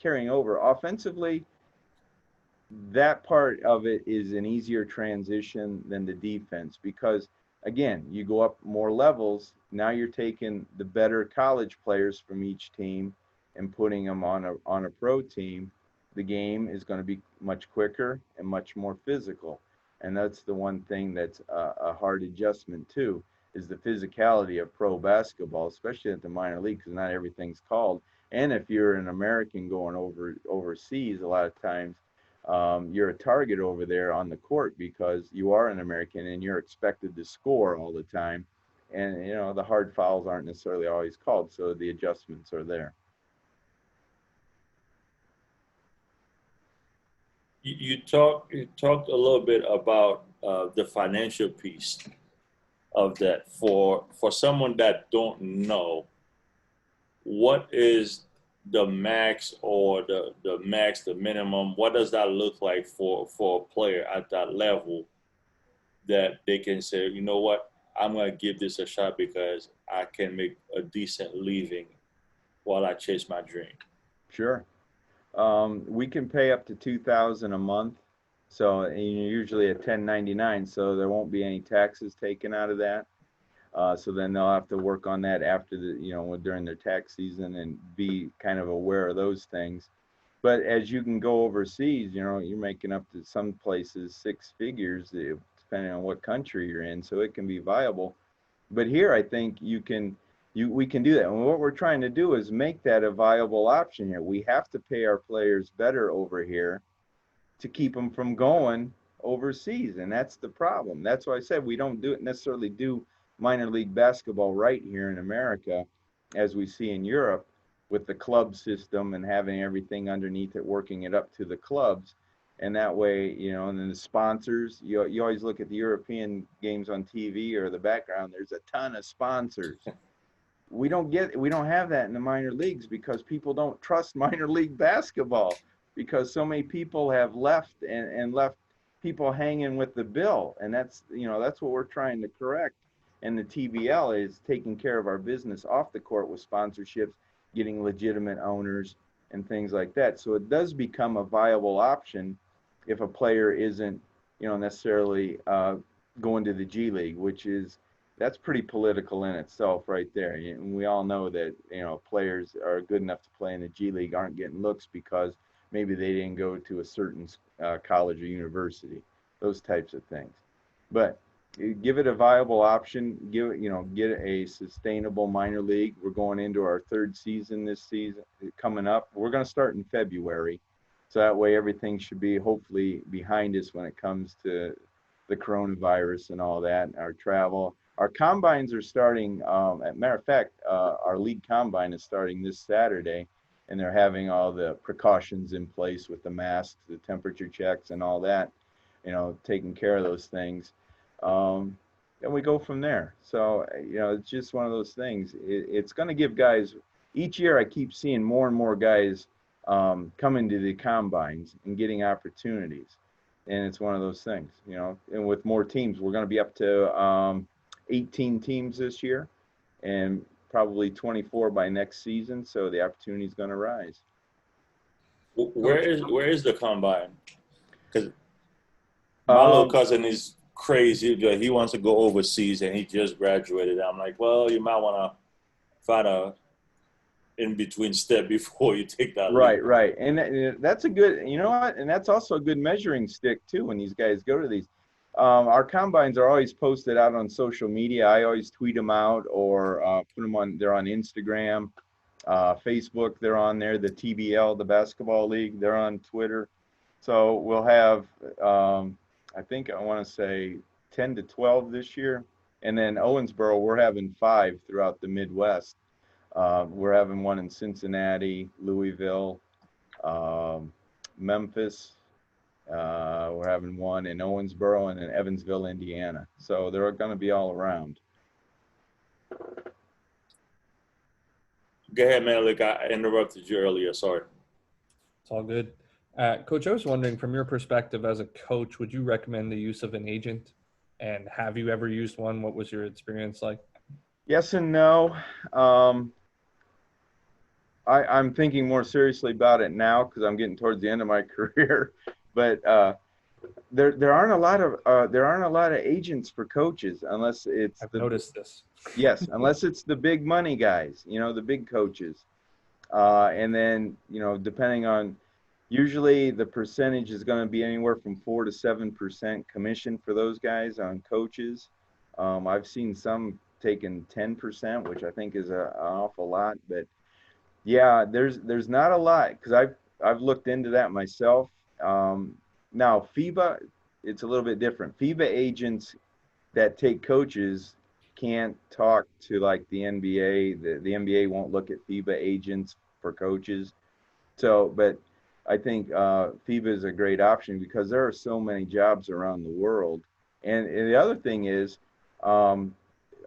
[SPEAKER 1] carrying over offensively, that part of it is an easier transition than the defense because, again, you go up more levels. Now you're taking the better college players from each team and putting them on a pro team. The game is going to be much quicker and much more physical. And that's the one thing that's a hard adjustment too, is the physicality of pro basketball, especially at the minor league, because not everything's called. And if you're an American going overseas, a lot of times you're a target over there on the court because you are an American and you're expected to score all the time. And, you know, the hard fouls aren't necessarily always called, so the adjustments are there.
[SPEAKER 2] You talked a little bit about the financial piece of that. For someone that don't know, what is the max or the minimum? What does that look like for a player at that level that they can say, you know what, I'm going to give this a shot because I can make a decent living while I chase my dream?
[SPEAKER 1] Sure. We can pay up to $2,000 a month. So and you're usually a 1099, so there won't be any taxes taken out of that. So then they'll have to work on that after during their tax season and be kind of aware of those things. But as you can go overseas, you know, you're making up to some places 6 figures, depending on what country you're in. So it can be viable. But here, I think we can do that. And what we're trying to do is make that a viable option here. We have to pay our players better over here to keep them from going overseas. And that's the problem. That's why I said we don't necessarily do minor league basketball right here in America as we see in Europe with the club system and having everything underneath it, working it up to the clubs. And that way, you know, and then the sponsors, you always look at the European games on TV or the background, there's a ton of sponsors. We don't have that in the minor leagues because people don't trust minor league basketball because so many people have left and left people hanging with the bill. And that's what we're trying to correct. And the TBL is taking care of our business off the court with sponsorships, getting legitimate owners and things like that. So it does become a viable option if a player isn't, necessarily going to the G League, that's pretty political in itself right there. And we all know that, players are good enough to play in the G League aren't getting looks because maybe they didn't go to a certain college or university, those types of things. But give it a viable option, get a sustainable minor league. We're going into our 3rd season this season coming up. We're going to start in February. So that way everything should be hopefully behind us when it comes to the coronavirus and all that, our travel. our combines are starting. As a matter of fact, our league combine is starting this Saturday, and they're having all the precautions in place with the masks, the temperature checks, and all that. Taking care of those things. And we go from there. So, it's just one of those things. It's going to give guys, each year I keep seeing more and more guys coming to the combines and getting opportunities. And it's one of those things, and with more teams, we're going to be up to 18 teams this year and probably 24 by next season. So the opportunity is going to rise.
[SPEAKER 2] Where is the combine? Because my little cousin is crazy. He wants to go overseas, and he just graduated. I'm like, well, you might want to find a in-between step before you take that leap.
[SPEAKER 1] Right. And that's a good, you know what? And that's also a good measuring stick, too, when these guys go to these. Our combines are always posted out on social media. I always tweet them out or put them on, they're on Instagram, Facebook, they're on there. The TBL, the basketball league, they're on Twitter. So we'll have, I think I want to say 10 to 12 this year. And then Owensboro, we're having 5 throughout the Midwest. We're having one in Cincinnati, Louisville, Memphis. We're having one in Owensboro and in Evansville, Indiana. So they're going to be all around.
[SPEAKER 2] Go ahead, man. Look, I interrupted you earlier. Sorry.
[SPEAKER 4] It's all good. Coach, I was wondering, from your perspective as a coach, would you recommend the use of an agent? And have you ever used one? What was your experience like?
[SPEAKER 1] Yes and no. I'm thinking more seriously about it now because I'm getting towards the end of my career. But there aren't a lot of agents for coaches unless it's
[SPEAKER 4] I've noticed this.
[SPEAKER 1] Yes, unless it's the big money guys, the big coaches. And then, depending on, usually the percentage is going to be anywhere from 4 to 7% commission for those guys on coaches. I've seen some taking 10%, which I think is an awful lot. But yeah, there's not a lot because I've looked into that myself. Now FIBA, it's a little bit different. FIBA agents that take coaches can't talk to like the NBA. The NBA won't look at FIBA agents for coaches. So, but I think FIBA is a great option because there are so many jobs around the world. And the other thing is, I'm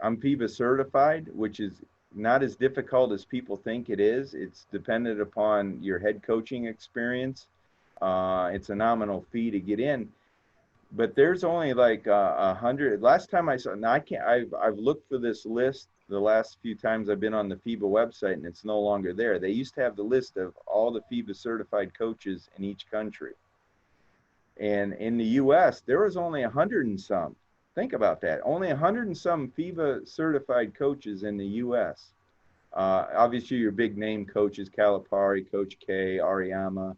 [SPEAKER 1] FIBA certified, which is not as difficult as people think it is. It's dependent upon your head coaching experience. It's a nominal fee to get in, but there's only like 100. Last time I saw, now I've looked for this list the last few times I've been on the FIBA website, and it's no longer there. They used to have the list of all the FIBA certified coaches in each country. And in the US, there was only 100 and some. Think about that. Only 100 and some FIBA certified coaches in the US. Obviously your big name coaches, Calipari, Coach K, Ariyama,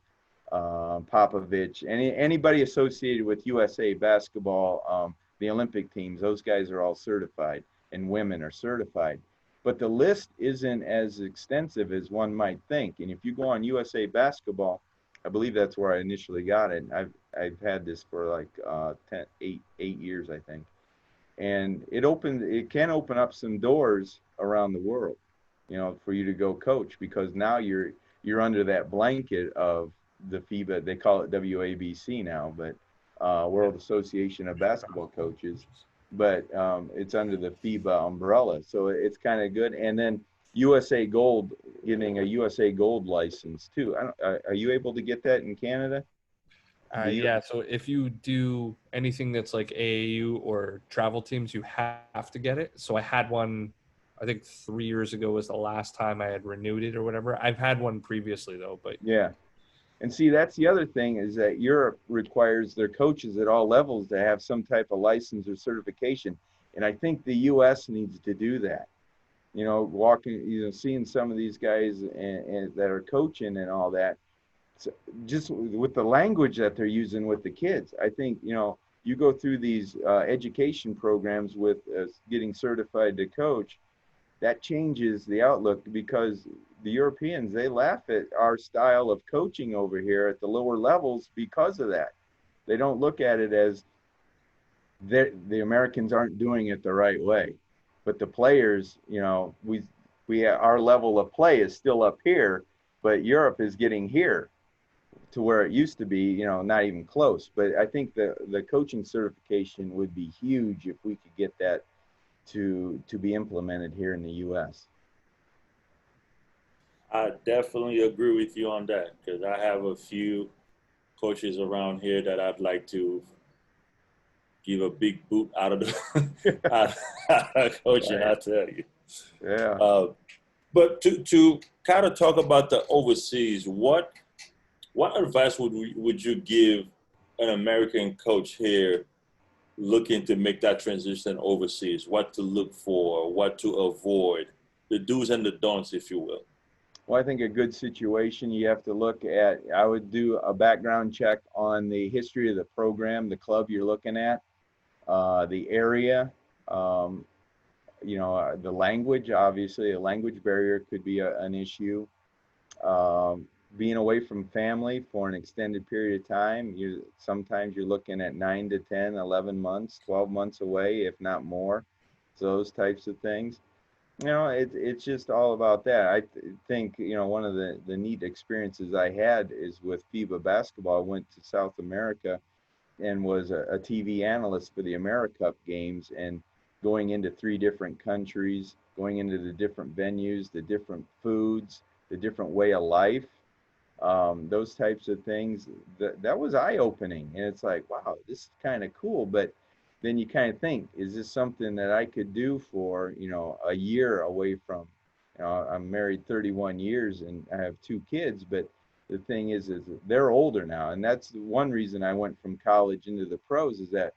[SPEAKER 1] Popovich, anybody associated with USA basketball, the Olympic teams, those guys are all certified, and women are certified. But the list isn't as extensive as one might think. And if you go on USA Basketball, I believe that's where I initially got it. I've had this for like 8 years, I think. And it can open up some doors around the world, for you to go coach, because now you're under that blanket of the FIBA. They call it WABC now, but World Association of Basketball Coaches. But it's under the FIBA umbrella, so it's kind of good. And then USA Gold, getting a USA Gold license too. Are you able to get that in Canada?
[SPEAKER 4] Yeah, so if you do anything that's like AAU or travel teams, you have to get it. So I had one, I think 3 years ago was the last time I had renewed it or whatever. I've had one previously though, but
[SPEAKER 1] yeah. And see, that's the other thing, is that Europe requires their coaches at all levels to have some type of license or certification. And I think the US needs to do that. Seeing some of these guys and that are coaching and all that, so just with the language that they're using with the kids, I think, you go through these education programs with getting certified to coach, that changes the outlook, because the Europeans, they laugh at our style of coaching over here at the lower levels because of that. They don't look at it as the Americans aren't doing it the right way. but the players, our level of play is still up here, but Europe is getting here to where it used to be, not even close. But I think the coaching certification would be huge if we could get that to be implemented here in the U.S.
[SPEAKER 2] I definitely agree with you on that, because I have a few coaches around here that I'd like to give a big boot out of the out of coaching.
[SPEAKER 1] Right.
[SPEAKER 2] I tell you.
[SPEAKER 1] Yeah.
[SPEAKER 2] But to kind of talk about the overseas, what advice would you give an American coach here looking to make that transition overseas? What to look for, what to avoid, the do's and the don'ts, if you will.
[SPEAKER 1] Well, I think a good situation, you have to look at, I would do a background check on the history of the program, the club you're looking at, the area, the language. Obviously a language barrier could be an issue. Being away from family for an extended period of time, sometimes you're looking at 9 to 10, 11 months, 12 months away, if not more. So those types of things. It's just all about that. I think, one of the neat experiences I had is with FIBA basketball. I went to South America and was a TV analyst for the AmeriCup games, and going into 3 different countries, going into the different venues, the different foods, the different way of life, those types of things, that was eye-opening. And it's like, wow, this is kind of cool. But then you kind of think, is this something that I could do for, a year away from, I'm married 31 years and I have 2 kids, but the thing is they're older now. And that's one reason I went from college into the pros, is that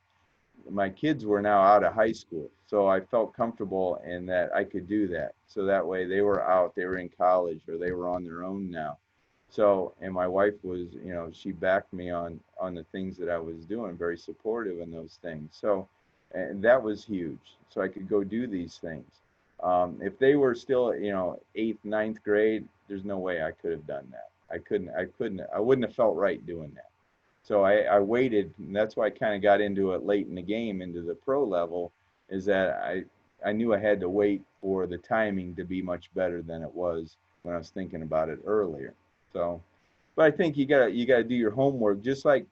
[SPEAKER 1] my kids were now out of high school. So I felt comfortable in that I could do that. So that way they were out, they were in college, or they were on their own now. So, and my wife was, she backed me on the things that I was doing, very supportive in those things. So, and that was huge. So I could go do these things. If they were still, 8th, 9th grade, there's no way I could have done that. I wouldn't have felt right doing that. So I waited, and that's why I kind of got into it late in the game, into the pro level, is that I knew I had to wait for the timing to be much better than it was when I was thinking about it earlier. So, but I think you gotta do your homework, just like,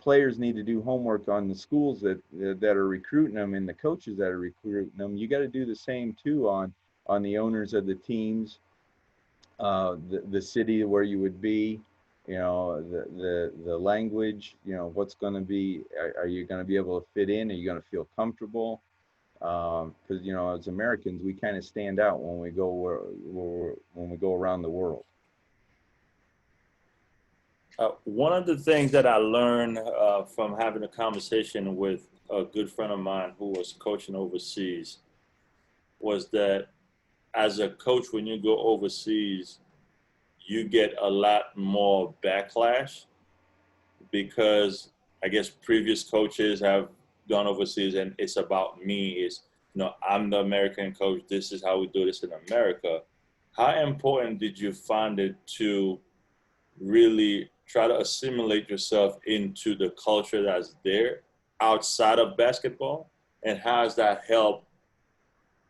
[SPEAKER 1] players need to do homework on the schools that are recruiting them and the coaches that are recruiting them. You got to do the same too on the owners of the teams, the city where you would be, the language, what's going to be, are you going to be able to fit in? Are you going to feel comfortable? Because, as Americans, we kind of stand out when we go when we go around the world.
[SPEAKER 2] One of the things that I learned from having a conversation with a good friend of mine who was coaching overseas was that as a coach, when you go overseas, you get a lot more backlash, because I guess previous coaches have gone overseas and it's about me. I'm the American coach. This is how we do this in America. How important did you find it to really try to assimilate yourself into the culture that's there outside of basketball? And how does that help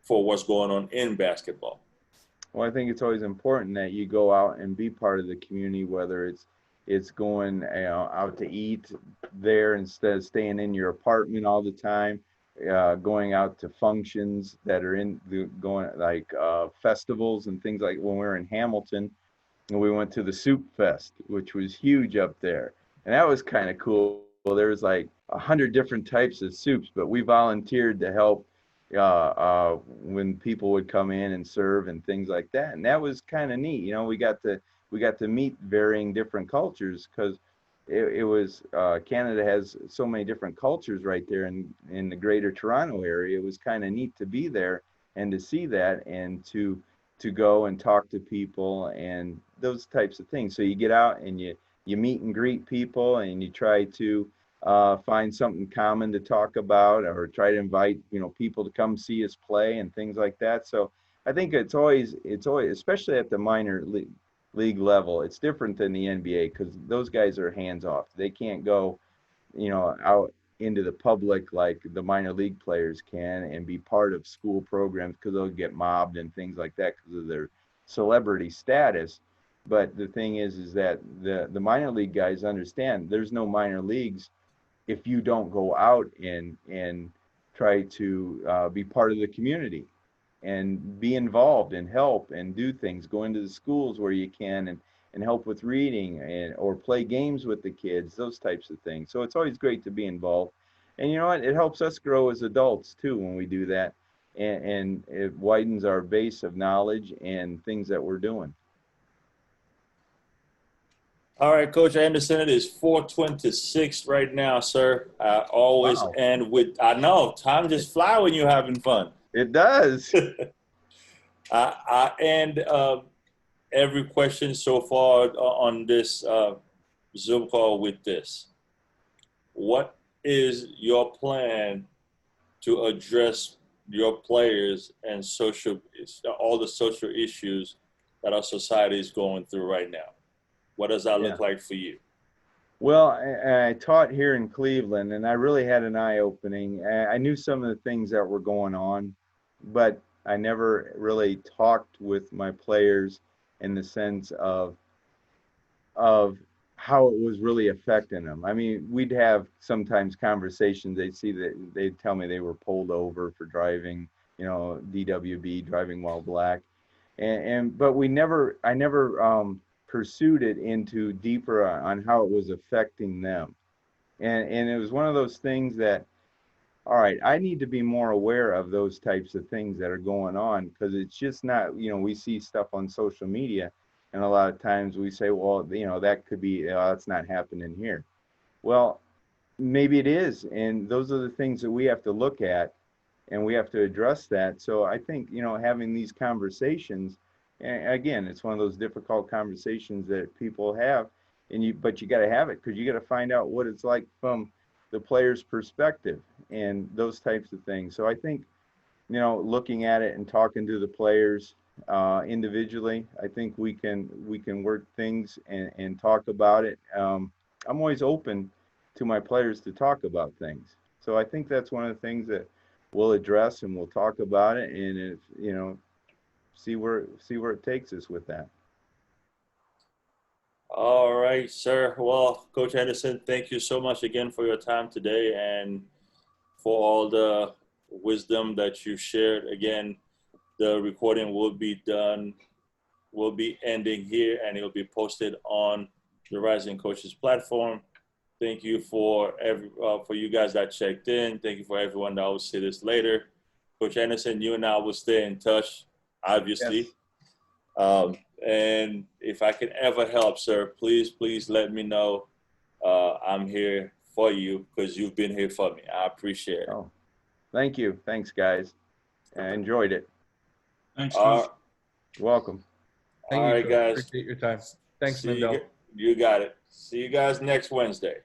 [SPEAKER 2] for what's going on in basketball?
[SPEAKER 1] Well, I think it's always important that you go out and be part of the community, whether it's going out to eat there instead of staying in your apartment all the time, going out to functions that are going like festivals and things. Like when we were in Hamilton, and we went to the Soup Fest, which was huge up there. And that was kind of cool. There was like 100 different types of soups, but we volunteered to help when people would come in and serve and things like that. And that was kind of neat. We got to meet varying different cultures, because it was Canada has so many different cultures right there in the greater Toronto area. It was kind of neat to be there and to see that, and to go and talk to people and those types of things. So you get out and you meet and greet people, and you try to find something common to talk about, or try to invite, people to come see us play and things like that. So I think it's always, especially at the minor league level, it's different than the NBA, because those guys are hands off. They can't go, out into the public like the minor league players can and be part of school programs, because they'll get mobbed and things like that because of their celebrity status. But the thing is that the minor league guys understand there's no minor leagues if you don't go out and try to be part of the community and be involved and help and do things, go into the schools where you can and help with reading and or play games with the kids, those types of things. So it's always great to be involved. And you know what? It helps us grow as adults too when we do that. And it widens our base of knowledge and things that we're doing.
[SPEAKER 2] All right, Coach Anderson, it is 4:26 right now, sir. I always
[SPEAKER 1] Wow.
[SPEAKER 2] end with, I know, time just fly when you're having fun.
[SPEAKER 1] It does.
[SPEAKER 2] I end every question so far on this Zoom call with this. What is your plan to address your players and all the social issues that our society is going through right now? What does that look like for you?
[SPEAKER 1] Well, I taught here in Cleveland, and I really had an eye-opening. I knew some of the things that were going on, but I never really talked with my players in the sense of how it was really affecting them. I mean, we'd have sometimes conversations. They'd tell me they were pulled over for driving, DWB, driving while black, but I never pursued it into deeper on how it was affecting them. And it was one of those things that, all right, I need to be more aware of those types of things that are going on, because it's just not, we see stuff on social media and a lot of times we say, well, that could be, it's not happening here. Well, maybe it is. And those are the things that we have to look at and we have to address that. So I think, having these conversations, and again, it's one of those difficult conversations that people have, but you got to have it, because you got to find out what it's like from the player's perspective and those types of things. So I think, looking at it and talking to the players individually, I think we can work things and talk about it. I'm always open to my players to talk about things. So I think that's one of the things that we'll address, and we'll talk about it, and if, see where it takes us with that.
[SPEAKER 2] All right, sir. Well, Coach Anderson, thank you so much again for your time today and for all the wisdom that you shared. Again, the recording will be ending here, and it will be posted on the Rising Coaches platform. Thank you for you guys that checked in. Thank you for everyone that will see this later. Coach Anderson, you and I will stay in touch, obviously. Yes. And if I can ever help, sir, please let me know. I'm here for you because you've been here for me. I appreciate it.
[SPEAKER 1] Oh, thank you. Thanks, guys. I enjoyed it.
[SPEAKER 3] Thanks, Coach.
[SPEAKER 1] You're welcome.
[SPEAKER 2] All right, guys.
[SPEAKER 4] Appreciate your time. Thanks, Mendel.
[SPEAKER 2] You got it. See you guys next Wednesday.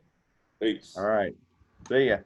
[SPEAKER 2] Peace.
[SPEAKER 1] All right. See ya.